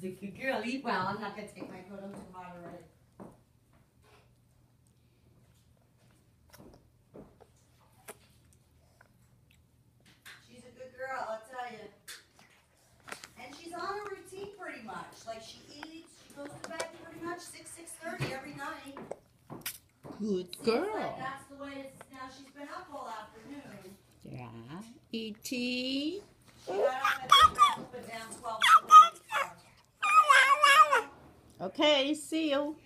a good girl. Eat well. I'm not going to take my coat. I'm too hot already. She's a good girl, I'll tell you. And she's on a routine pretty much. Like she eats, she goes to bed pretty much 6:30 every night. Good Seems girl. like that's the way it's now. She's been up all afternoon. Yeah. E.T. She got up at the down 12:30. Okay, see you.